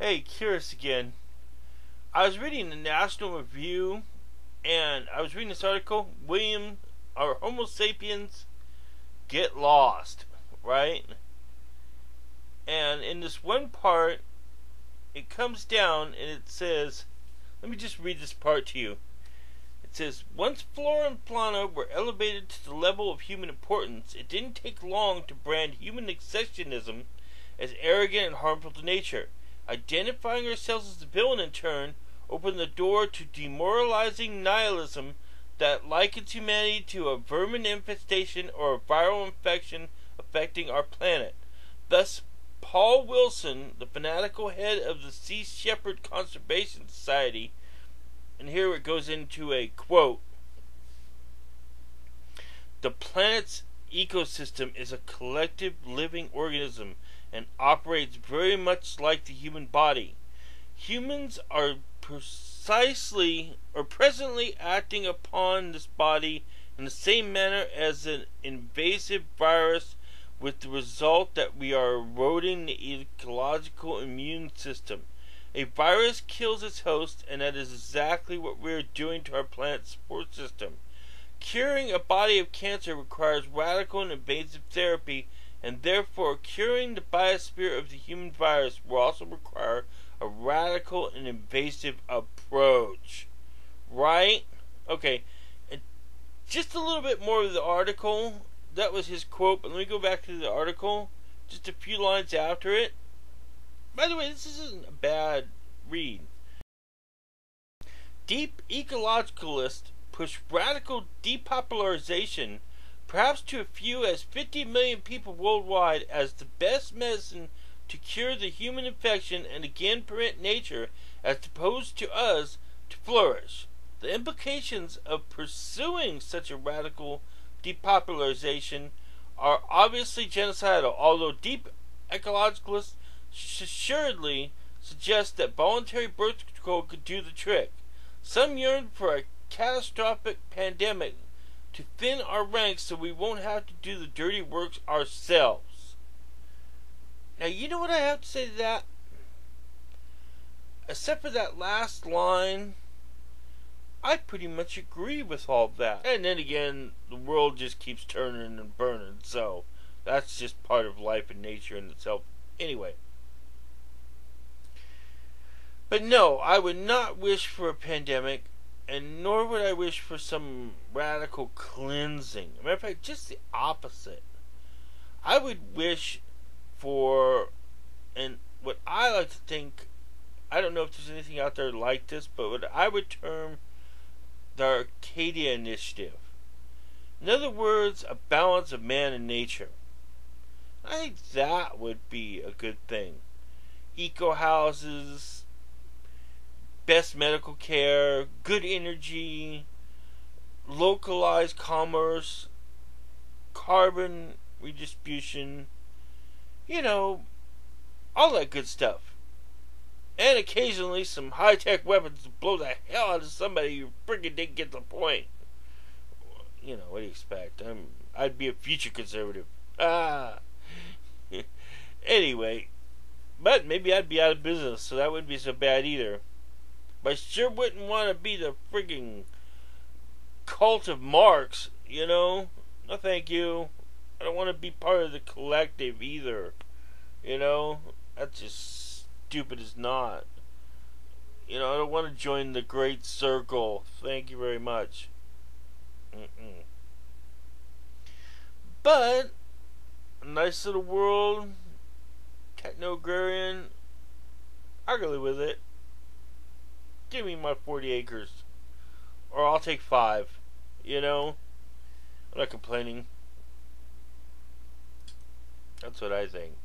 Hey, curious again. I was reading the National Review, and I was reading this article. Our Homo sapiens get lost, right? And in this one part, it comes down and it says, let me just read this part to you. It says, once flora and fauna were elevated to the level of human importance, it didn't take long to brand human exceptionism as arrogant and harmful to nature. Identifying ourselves as the villain in turn opened the door to demoralizing nihilism that likens humanity to a vermin infestation or a viral infection affecting our planet. Thus, Paul Wilson, the fanatical head of the Sea Shepherd Conservation Society, and here it goes into a quote, "The planet's ecosystem is a collective living organism and operates very much like the human body. Humans are presently acting upon this body in the same manner as an invasive virus, with the result that we are eroding the ecological immune system. A virus kills its host, and that is exactly what we are doing to our planet's support system. Curing a body of cancer requires radical and invasive therapy, and therefore curing the biosphere of the human virus will also require a radical and invasive approach." Right? Okay. And just a little bit more of the article. That was his quote, but let me go back to the article. Just a few lines after it. By the way, this isn't a bad read. Deep ecologicalists push radical depopularization, perhaps to a few as 50 million people worldwide, as the best medicine to cure the human infection and again permit nature, as opposed to us, to flourish. The implications of pursuing such a radical depopularization are obviously genocidal, although deep ecologicalists assuredly suggest that voluntary birth control could do the trick. Some yearn for a catastrophic pandemic to thin our ranks so we won't have to do the dirty work ourselves. Now, you know what I have to say to that? Except for that last line, I pretty much agree with all that. And then again, the world just keeps turning and burning, so that's just part of life and nature in itself. Anyway. But no, I would not wish for a pandemic, and nor would I wish for some radical cleansing. As a matter of fact, just the opposite. I would wish for, and what I like to think, I don't know if there's anything out there like this, but what I would term the Arcadia Initiative. In other words, a balance of man and nature. I think that would be a good thing. Eco houses, best medical care, good energy, localized commerce, carbon redistribution, all that good stuff. And occasionally some high-tech weapons to blow the hell out of somebody who friggin' didn't get the point. What do you expect? I'd be a future conservative. Anyway, but maybe I'd be out of business, so that wouldn't be so bad either. But I sure wouldn't want to be the friggin' cult of Marx, No thank you. I don't want to be part of the collective either. That's just stupid as not. I don't want to join the great circle. Thank you very much. But a nice little world, techno-agrarian, I can live with it. Give me my 40 acres. Or I'll take 5. I'm not complaining. That's what I think.